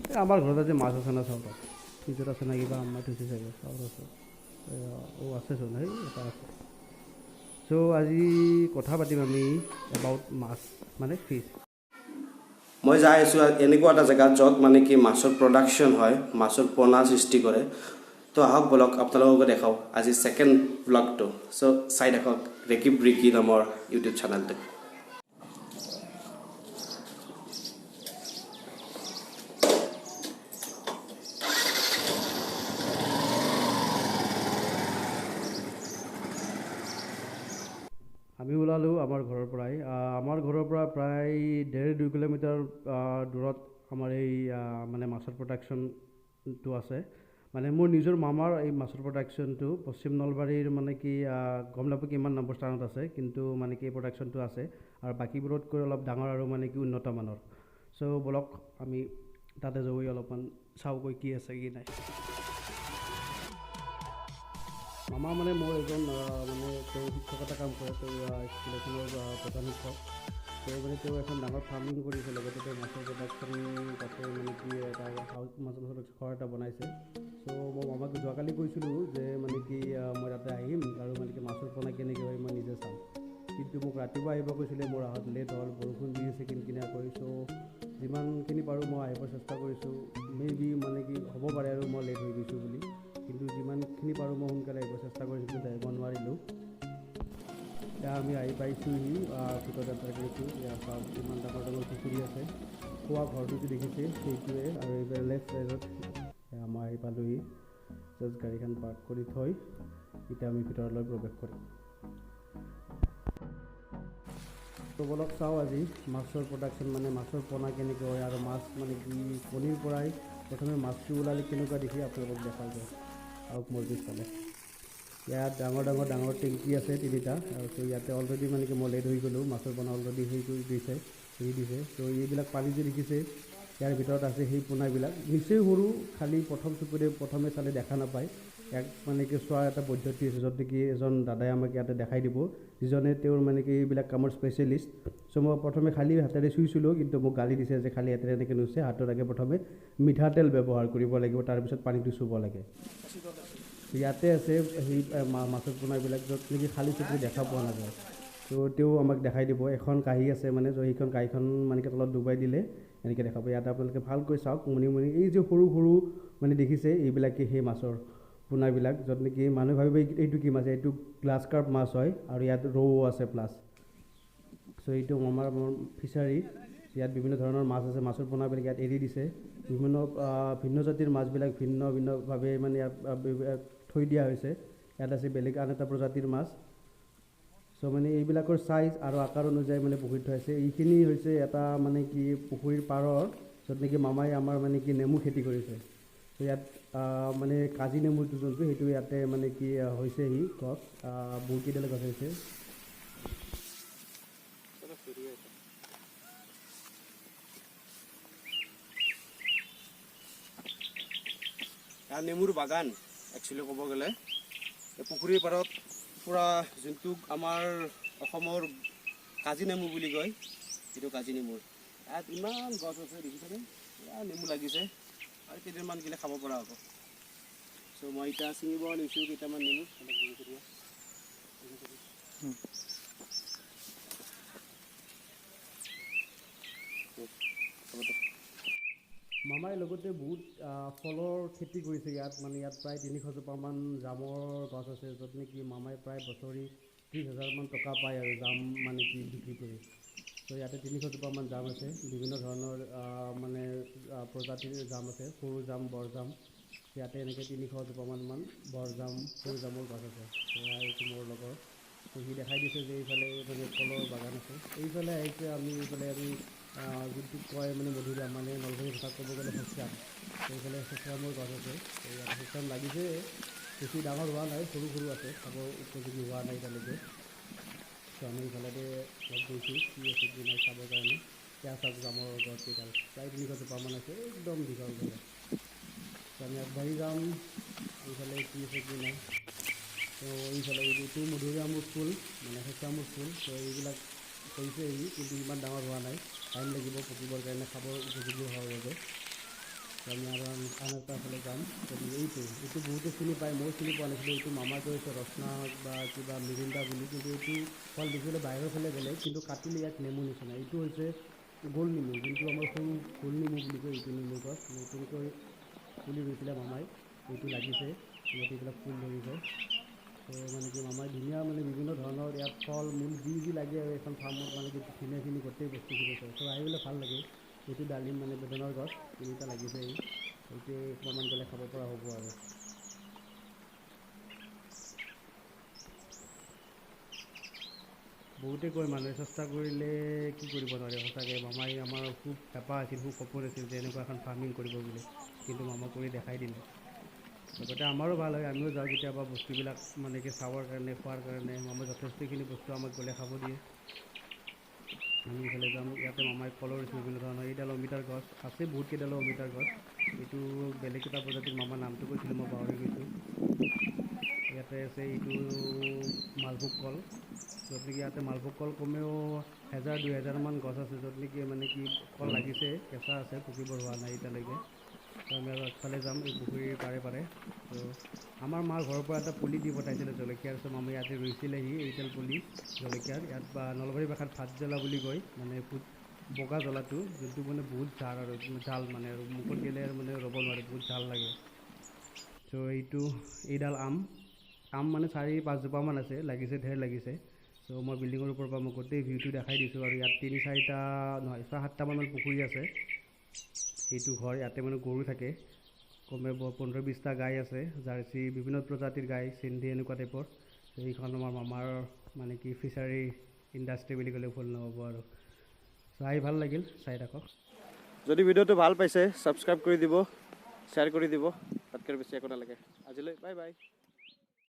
এই আমাৰ ঘৰত আজি মাছ আছে না চাউলত ফ্ৰিজত আছে না কিবা আমাৰ থৈছে চাগে চাউল আছে আছে চোন সেই এটা আছে চ' আজি কথা পাতিম আমি এবাউট মাছ মানে ফিছ মই যাই আছোঁ এনেকুৱা এটা জেগাত য'ত মানে কি মাছৰ প্ৰডাকশ্যন হয় মাছৰ পোনা সৃষ্টি কৰে তো আহক বলক আপোনালোকক দেখাওঁ আজি ছেকেণ্ড ব্লগটো চ' চাই দেখক ৰেকিব ৰিকি নামৰ ইউটিউব চেনেলটো আমি ওলালোঁ আমাৰ ঘৰৰ পৰা প্ৰায় 1.5-2 কিলোমিটাৰ দূৰত আমাৰ এই মানে মাছৰ প্ৰডাকশ্যনটো আছে মানে মোৰ নিজৰ মামাৰ এই মাছৰ প্ৰডাকশ্যনটো পশ্চিম নলবাৰীৰ মানে কি গম নাপাওঁ কিমান নম্বৰ স্থানত আছে কিন্তু মানে কি এই প্ৰডাকশ্যনটো আছে আৰু বাকীবোৰতকৈ অলপ ডাঙৰ আৰু মানে কি উন্নত মানৰ চ' বলক আমি তাতে গৈ অলপমান চাওঁগৈ কি আছে কি নাই মামা মানে মোৰ এজন মানে তেওঁ শিক্ষকতা কাম কৰে তেওঁ স্কুল এখনৰ প্ৰধান শিক্ষক তেওঁ মানে তেওঁ এখন ডাঙৰ ফাৰ্মিং কৰিছে লগতে তেওঁ মাছৰ প্ৰডাকশ্যন তাতে মানে কি এটা হাউচ মাছৰ ঘৰ এটা বনাইছে চ' মই মামাক যোৱাকালি কৈছিলোঁ যে মানে কি মই তাতে আহিম আৰু মানে কি মাছৰ পোনা কেনেকৈ হয় মই নিজে চাম কিন্তু মোক ৰাতিপুৱা আহিব কৈছিলে মোৰ অহাত লেট হ'ল বৰষুণ দি আছে কিনকিনীয়াকৈ চ' যিমানখিনি পাৰোঁ মই আহিব চেষ্টা কৰিছোঁ মেবি মানে কি হ'ব পাৰে আৰু মই লেট হৈ গৈছোঁ বুলি কিন্তু যিমানখিনি পাৰোঁ মই সোনকালে আহিব চেষ্টা কৰিছোঁ কিন্তু আহিব নোৱাৰিলোঁ এতিয়া আমি আহি পাইছোঁহি ভিতৰত এণ্টাৰ কৰিছোঁ ইয়াৰ পৰা ইমান ডাঙৰ ডাঙৰ পুখুৰী আছে খোৱা ঘৰটো যি দেখিছে সেইটোৱে আৰু এইবাৰ লেফ্ট ছাইডত মই আহি পালোঁহি জাষ্ট গাড়ীখন পাৰ্ক কৰি থৈ এতিয়া আমি ভিতৰলৈ প্ৰৱেশ কৰিম বলক চাওঁ আজি মাছৰ প্ৰডাকশ্যন মানে মাছৰ পোনা কেনেকৈ হয় আৰু মাছ মানে কি কণীৰ পৰাই প্ৰথমে মাছটো ওলালে কেনেকুৱা দেখি আপোনালোকক দেখা যায় আৰু মোৰ পিছফালে ইয়াত ডাঙৰ টেংকি আছে তিনিটা আৰু চ' ইয়াতে অলৰেডি মানে কি মই লেট হৈ গ'লোঁ মাছৰ পোনা অলৰেডি হেৰি কৰি দিছে চ' এইবিলাক পানী যে দেখিছে ইয়াৰ ভিতৰত আছে সেই পোনাবিলাক নিচেই সৰু খালী প্ৰথম চকুৰে প্ৰথমে চালে দেখা নাপায় ইয়াক মানে কি চোৱাৰ এটা পদ্ধতি আছে য'ত নেকি এজন দাদাই আমাক ইয়াতে দেখাই দিব যিজনে তেওঁৰ মানে কি এইবিলাক কামৰ স্পেচিয়েলিষ্ট চ' মই প্ৰথমে খালী হাতেৰে চুইছিলোঁ কিন্তু মোক গালি দিছে যে খালী হাতেৰে এনেকৈ নুচে হাতৰ আগে প্ৰথমে মিঠাতেল ব্যৱহাৰ কৰিব লাগিব তাৰপিছত পানীটো চুব লাগে ইয়াতে আছে সেই মাছৰ পোনাবিলাক য'ত নেকি খালী চকুৰে দেখা পোৱা নাযায় ত' তেওঁ আমাক দেখাই দিব এখন কাঁহী আছে মানে সেইখন কাঁহীখন মানে তলত ডুবাই দিলে এনেকৈ দেখাব ইয়াতে আপোনালোকে ভালকৈ চাওক মুনি এই যে সৰু সৰু মানে দেখিছে এইবিলাকে সেই মাছৰ পোনাবিলাক য'ত নেকি মানুহে ভাবিব এইটো কি মাছ এইটো গ্লাছ কাৰ্প মাছ হয় আৰু ইয়াত ৰৌ আছে প্লাছ চ' এইটো আমাৰ ফিচাৰী ইয়াত বিভিন্ন ধৰণৰ মাছ আছে মাছৰ পোনাবিলাক ইয়াত এৰি দিছে ভিন্ন জাতিৰ মাছবিলাক ভিন্ন ভিন্নভাৱে মানে ইয়াত থৈ দিয়া হৈছে ইয়াত আছে বেলেগ আন এটা প্ৰজাতিৰ মাছ চ' মানে এইবিলাকৰ চাইজ আৰু আকাৰ অনুযায়ী মানে পুখুৰীত থৈ আছে এইখিনি হৈছে এটা মানে কি পুখুৰীৰ পাৰৰ য'ত নেকি মামাই আমাৰ মানে কি নেমু খেতি কৰিছে চ' ইয়াত মানে কাজি নেমুটো যোনটো সেইটো ইয়াতে মানে কি হৈছেহি গছ বহুকেইডাল গছ হৈছে নেমুৰ বাগান একচুৱেলি ক'ব গ'লে পুখুৰীৰ পাৰত পূৰা যোনটো আমাৰ অসমৰ কাজি নেমু বুলি কয় সেইটো কাজি নেমুৰ ইয়াত ইমান গছ আছে দেখিছেনে নেমু লাগিছে আৰু কেইদিনমান গ'লে খাব পৰা হ'ব চ' মই এতিয়া ছিঙিব নিছোঁ কেইটামান নেমু মামাই লগতে বহুত ফলৰ খেতি কৰিছে ইয়াত মানে ইয়াত প্ৰায় 300 জোপামান জামৰ গছ আছে য'ত নেকি মামাই প্ৰায় বছৰি 30,000 টকা পায় আৰু জাম মানে কি বিক্ৰী কৰি চ' ইয়াতে 300 জোপামান জাম আছে বিভিন্ন ধৰণৰ মানে প্ৰজাতিৰ জাম আছে সৰু জাম বৰ জাম ইয়াতে এনেকৈ 300 জোপামান বৰজাম সৰু জামৰ গছ আছে এইটো মোৰ লগৰ চ' সি দেখাই দিছে যে এইফালে মানে ফলৰ বাগান আছে এইফালে আহিছে আমি এইফালে যোনটো কয় মানে মধুৰিআম মানে নলবাৰী ভাষাত ক'ব গ'লে হেঁচৰাম এইফালে হেঁচৰামৰ গছ আছে ইয়াত হেঁচৰাম লাগিছে বেছি ডাঙৰ হোৱা নাই সৰু সৰু আছে খাব উপযোগী হোৱা নাই এতিয়ালৈকে চ' আমি এইফালেতে অলপ গৈছোঁ কি আছে কি নাই চাবৰ কাৰণে ইয়াৰ চাওক জামৰ গছকেইডাল প্ৰায় 300 জোপামান আছে একদম দীঘল দীঘল চ' আমি আগবাঢ়ি যাম এইফালে কি আছে কি নাই ত' এইফালে এইটো মধুৰিআমৰ ফুল মানে হেঁচৰামৰ ফুল ত' এইবিলাক হৈছে কিন্তু ইমান ডাঙৰ হোৱা নাই টাইম লাগিব পকিবৰ কাৰণে খাবৰ উপযোগী হোৱাৰ বাবে আমি আৰু আন এটা ফালে যাম। এইটো বহুতে চিনি পায়, ময়ো চিনি পোৱা নাছিলোঁ। এইটো মামাৰ কৈ আছে ৰচনা বা কিবা মিৰিণ্ডা বুলি, কিন্তু এইটো ফল দেখিবলৈ বাহিৰৰ ফালে বেলেগ, কিন্তু কাটিলে ইয়াত নেমু নিচিনা। এইটো হৈছে গোল নেমু, যোনটো আমাৰ সৰু গোল নেমু বুলি কয়। এইটো নেমুৰ গছ নতুনকৈ পুলি ৰুইছিলে মামাই, এইটো লাগিছে, গোটেইবিলাক ফুল ধৰিছে। তো মানে কি মামাই ধুনীয়া মানে বিভিন্ন ধৰণৰ ইয়াত ফল মূল যি লাগে আৰু এখন ফাৰ্মত মানে কি ধুনীয়াখিনি গোটেই বস্তুখিনি থয়। তো আহিবলৈ ভাল লাগে। এইটো ডালিম মানে বেদনাৰ গছ, তিনিটা লাগিছে। এইটোৱে একমাহমান গ'লে খাব পৰা হ'ব আৰু। বহুতে কয় মানুহে চেষ্টা কৰিলে কি কৰিব নোৱাৰে। সঁচাকৈ মামাই আমাৰ খুব হেঁপাহ আছিল, খুব সপোন আছিল যে এনেকুৱা এখন ফাৰ্মিং কৰিব বুলি, কিন্তু মামা কৰি দেখাই দিলে। লগতে আমাৰো ভাল হয়, আমিও যাওঁ কেতিয়াবা বস্তুবিলাক মানে কি চাবৰ কাৰণে, খোৱাৰ কাৰণে। মামাই যথেষ্টখিনি বস্তু আমাক গ'লে খাব দিয়ে। আমি ইফালে যাম, ইয়াতে মামাই কলৰ ৰুইছে বিভিন্ন ধৰণৰ। এইডাল অমিতাৰ গছ আছে, বহুত কেইডালো অমিতাৰ গছ। এইটো বেলেগ এটা প্ৰজাতিৰ, মামাৰ নামটো কৈছিলোঁ মই পাহৰি গৈছোঁ। ইয়াতে আছে এইটো মালভোগ কল, য'ত নেকি ইয়াতে মালভোগ কল কমেও 1000-2000মান গছ আছে, য'ত নেকি মানে কি কল লাগিছে, কেঁচা আছে, পকিবৰ হোৱা নাই এতিয়ালৈকে। তো আমি আৰু আগফালে যাম, এই পুখুৰীৰ পাৰে পাৰে। তো আমাৰ মাৰ ঘৰৰ পৰা এটা পুলি দি পঠাইছিলে জলকীয়াৰ, চ' মামাই ইয়াতে ৰুইছিলেহি এইডাল পুলি জলকীয়াৰ। ইয়াত বা নলবাৰী ভাষাত ভাত জ্বলা বুলি কয়, মানে বগা জ্বলাটো, যোনটো মানে বহুত ঝাল আৰু ঝাল মানে, আৰু মুখত দিলে আৰু মানে ৰ'ব নোৱাৰে, বহুত ঝাল লাগে। চ' এইডাল আম মানে 4-5 জোপামান আছে, লাগিছে, ঢেৰ লাগিছে। চ' মই বিল্ডিঙৰ ওপৰৰ পৰা মই গোটেই ভিউটো দেখাই দিছোঁ। আৰু ইয়াত 3-4টা নহয় 6-7টামান পুখুৰী আছে। এইটো ঘৰ, ইয়াতে মানে গৰু থাকে, কমে 15-20টা গাই আছে, জাৰ্চি, বিভিন্ন প্ৰজাতিৰ গাই, চিন্ধি এনেকুৱা টাইপৰ। এইখন আমাৰ মামাৰ মানে কি ফিচাৰী ইণ্ডাষ্ট্ৰি বুলি ক'লে ভুল নহ'ব আৰু। চাই ভাল লাগিল, চাই থাকক। যদি ভিডিঅ'টো ভাল পাইছে ছাবস্ক্ৰাইব কৰি দিব, শ্বেয়াৰ কৰি দিব, তাতকৈ বেছি একো নালাগে। আজিলৈ বাই বাই।